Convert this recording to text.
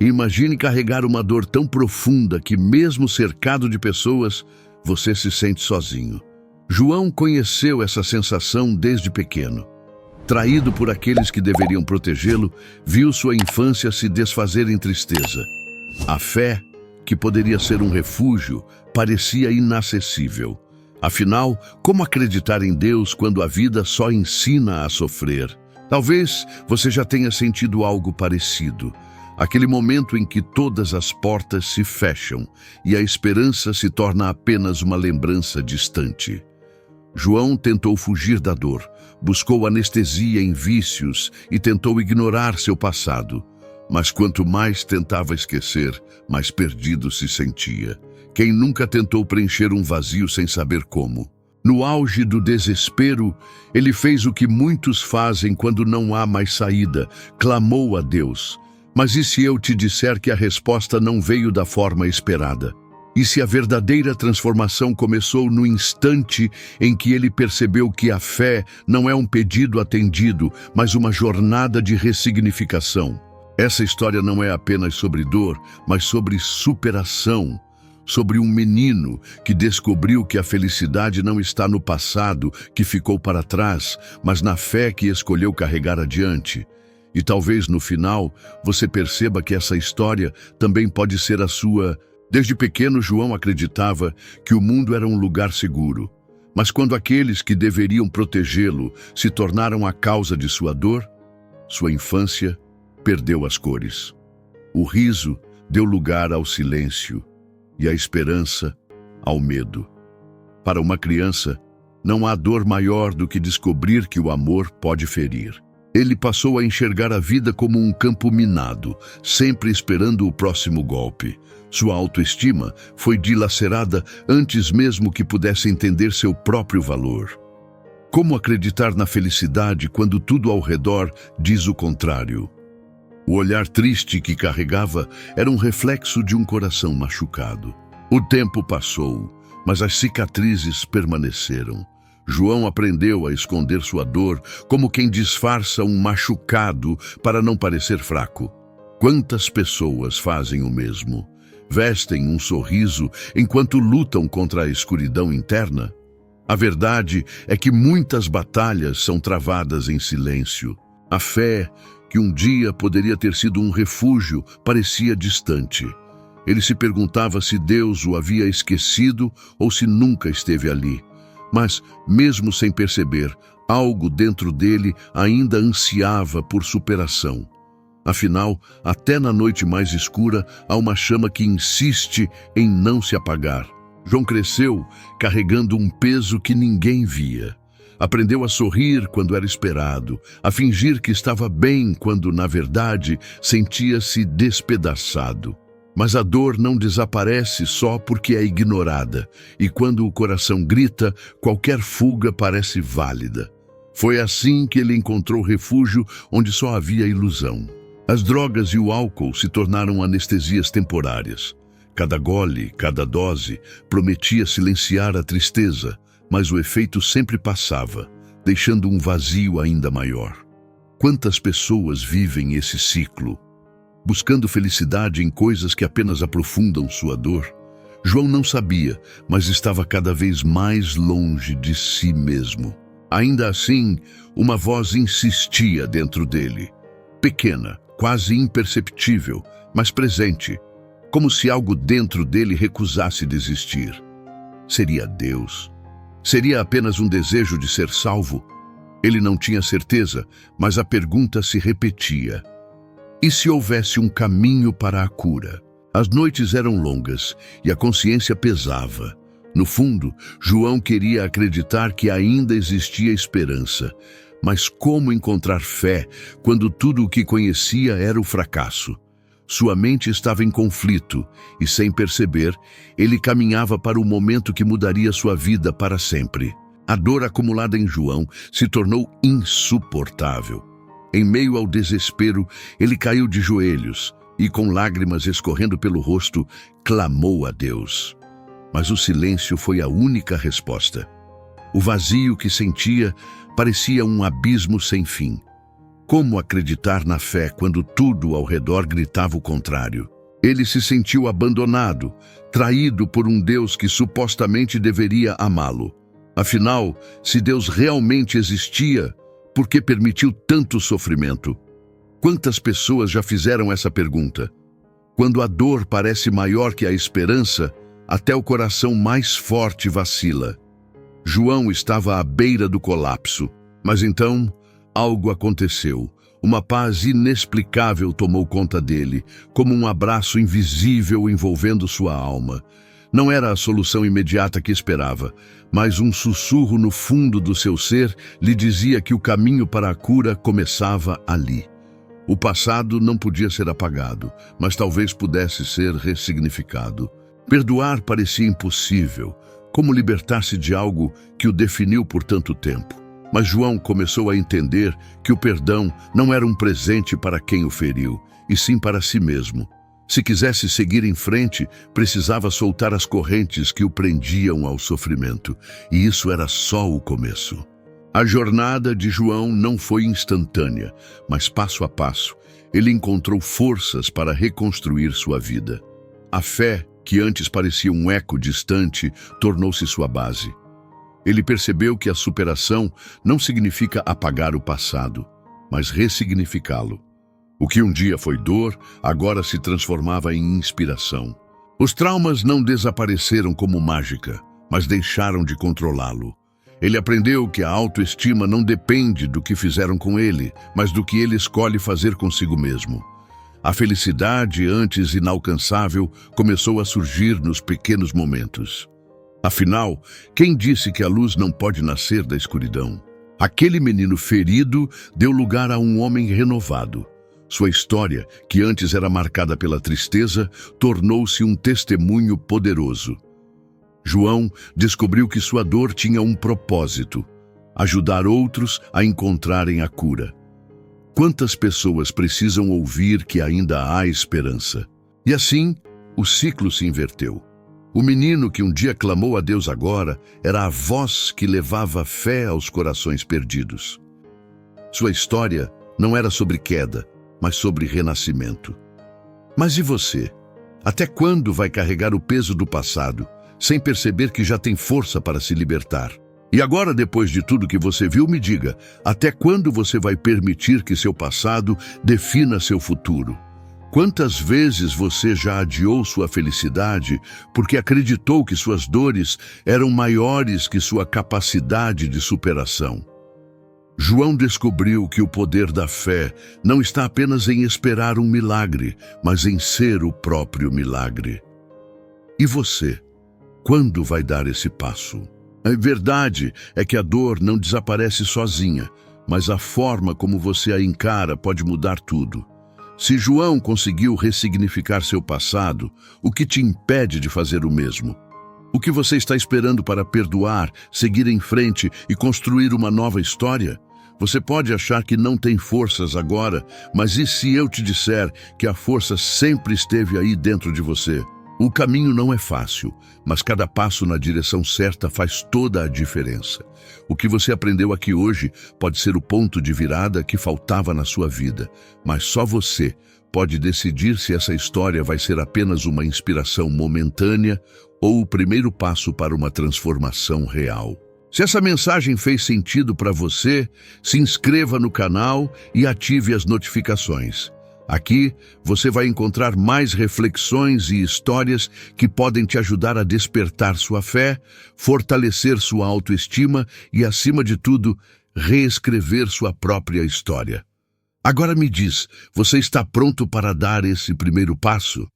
Imagine carregar uma dor tão profunda que, mesmo cercado de pessoas, você se sente sozinho. João conheceu essa sensação desde pequeno. Traído por aqueles que deveriam protegê-lo, viu sua infância se desfazer em tristeza. A fé, que poderia ser um refúgio, parecia inacessível. Afinal, como acreditar em Deus quando a vida só ensina a sofrer? Talvez você já tenha sentido algo parecido. Aquele momento em que todas as portas se fecham e a esperança se torna apenas uma lembrança distante. João tentou fugir da dor, buscou anestesia em vícios e tentou ignorar seu passado. Mas quanto mais tentava esquecer, mais perdido se sentia. Quem nunca tentou preencher um vazio sem saber como? No auge do desespero, ele fez o que muitos fazem quando não há mais saída, clamou a Deus. Mas e se eu te disser que a resposta não veio da forma esperada? E se a verdadeira transformação começou no instante em que ele percebeu que a fé não é um pedido atendido, mas uma jornada de ressignificação? Essa história não é apenas sobre dor, mas sobre superação. Sobre um menino que descobriu que a felicidade não está no passado que ficou para trás, mas na fé que escolheu carregar adiante. E talvez no final você perceba que essa história também pode ser a sua. Desde pequeno, João acreditava que o mundo era um lugar seguro. Mas quando aqueles que deveriam protegê-lo se tornaram a causa de sua dor, sua infância perdeu as cores. O riso deu lugar ao silêncio e a esperança ao medo. Para uma criança, não há dor maior do que descobrir que o amor pode ferir. Ele passou a enxergar a vida como um campo minado, sempre esperando o próximo golpe. Sua autoestima foi dilacerada antes mesmo que pudesse entender seu próprio valor. Como acreditar na felicidade quando tudo ao redor diz o contrário? O olhar triste que carregava era um reflexo de um coração machucado. O tempo passou, mas as cicatrizes permaneceram. João aprendeu a esconder sua dor como quem disfarça um machucado para não parecer fraco. Quantas pessoas fazem o mesmo? Vestem um sorriso enquanto lutam contra a escuridão interna? A verdade é que muitas batalhas são travadas em silêncio. A fé, que um dia poderia ter sido um refúgio, parecia distante. Ele se perguntava se Deus o havia esquecido ou se nunca esteve ali. Mas, mesmo sem perceber, algo dentro dele ainda ansiava por superação. Afinal, até na noite mais escura, há uma chama que insiste em não se apagar. João cresceu carregando um peso que ninguém via. Aprendeu a sorrir quando era esperado, a fingir que estava bem quando, na verdade, sentia-se despedaçado. Mas a dor não desaparece só porque é ignorada, e quando o coração grita, qualquer fuga parece válida. Foi assim que ele encontrou refúgio onde só havia ilusão. As drogas e o álcool se tornaram anestesias temporárias. Cada gole, cada dose, prometia silenciar a tristeza, mas o efeito sempre passava, deixando um vazio ainda maior. Quantas pessoas vivem esse ciclo? Buscando felicidade em coisas que apenas aprofundam sua dor? João não sabia, mas estava cada vez mais longe de si mesmo. Ainda assim, uma voz insistia dentro dele. Pequena, quase imperceptível, mas presente, como se algo dentro dele recusasse desistir. Seria Deus? Seria apenas um desejo de ser salvo? Ele não tinha certeza, mas a pergunta se repetia. E se houvesse um caminho para a cura? As noites eram longas e a consciência pesava. No fundo, João queria acreditar que ainda existia esperança. Mas como encontrar fé quando tudo o que conhecia era o fracasso? Sua mente estava em conflito e, sem perceber, ele caminhava para o momento que mudaria sua vida para sempre. A dor acumulada em João se tornou insuportável. Em meio ao desespero, ele caiu de joelhos e, com lágrimas escorrendo pelo rosto, clamou a Deus. Mas o silêncio foi a única resposta. O vazio que sentia parecia um abismo sem fim. como acreditar na fé quando tudo ao redor gritava o contrário? Ele se sentiu abandonado, traído por um Deus que supostamente deveria amá-lo. Afinal, se Deus realmente existia, por que permitiu tanto sofrimento? Quantas pessoas já fizeram essa pergunta? Quando a dor parece maior que a esperança, até o coração mais forte vacila. João estava à beira do colapso, mas então algo aconteceu. Uma paz inexplicável tomou conta dele, como um abraço invisível envolvendo sua alma. Não era a solução imediata que esperava, mas um sussurro no fundo do seu ser lhe dizia que o caminho para a cura começava ali. O passado não podia ser apagado, mas talvez pudesse ser ressignificado. Perdoar parecia impossível, como libertar-se de algo que o definiu por tanto tempo. Mas João começou a entender que o perdão não era um presente para quem o feriu, e sim para si mesmo. Se quisesse seguir em frente, precisava soltar as correntes que o prendiam ao sofrimento, e isso era só o começo. A jornada de João não foi instantânea, mas passo a passo, ele encontrou forças para reconstruir sua vida. A fé, que antes parecia um eco distante, tornou-se sua base. Ele percebeu que a superação não significa apagar o passado, mas ressignificá-lo. O que um dia foi dor, agora se transformava em inspiração. Os traumas não desapareceram como mágica, mas deixaram de controlá-lo. Ele aprendeu que a autoestima não depende do que fizeram com ele, mas do que ele escolhe fazer consigo mesmo. A felicidade, antes inalcançável, começou a surgir nos pequenos momentos. Afinal, quem disse que a luz não pode nascer da escuridão? Aquele menino ferido deu lugar a um homem renovado. Sua história, que antes era marcada pela tristeza, tornou-se um testemunho poderoso. João descobriu que sua dor tinha um propósito: ajudar outros a encontrarem a cura. Quantas pessoas precisam ouvir que ainda há esperança? E assim, o ciclo se inverteu. O menino que um dia clamou a Deus agora era a voz que levava fé aos corações perdidos. Sua história não era sobre queda, mas sobre renascimento. Mas e você? Até quando vai carregar o peso do passado, sem perceber que já tem força para se libertar? E agora, depois de tudo que você viu, me diga, até quando você vai permitir que seu passado defina seu futuro? Quantas vezes você já adiou sua felicidade porque acreditou que suas dores eram maiores que sua capacidade de superação? João descobriu que o poder da fé não está apenas em esperar um milagre, mas em ser o próprio milagre. E você? Quando vai dar esse passo? A verdade é que a dor não desaparece sozinha, mas a forma como você a encara pode mudar tudo. Se João conseguiu ressignificar seu passado, o que te impede de fazer o mesmo? O que você está esperando para perdoar, seguir em frente e construir uma nova história? Você pode achar que não tem forças agora, mas e se eu te disser que a força sempre esteve aí dentro de você? O caminho não é fácil, mas cada passo na direção certa faz toda a diferença. O que você aprendeu aqui hoje pode ser o ponto de virada que faltava na sua vida, mas só você pode decidir se essa história vai ser apenas uma inspiração momentânea ou o primeiro passo para uma transformação real. Se essa mensagem fez sentido para você, se inscreva no canal e ative as notificações. Aqui você vai encontrar mais reflexões e histórias que podem te ajudar a despertar sua fé, fortalecer sua autoestima e, acima de tudo, reescrever sua própria história. Agora me diz, você está pronto para dar esse primeiro passo?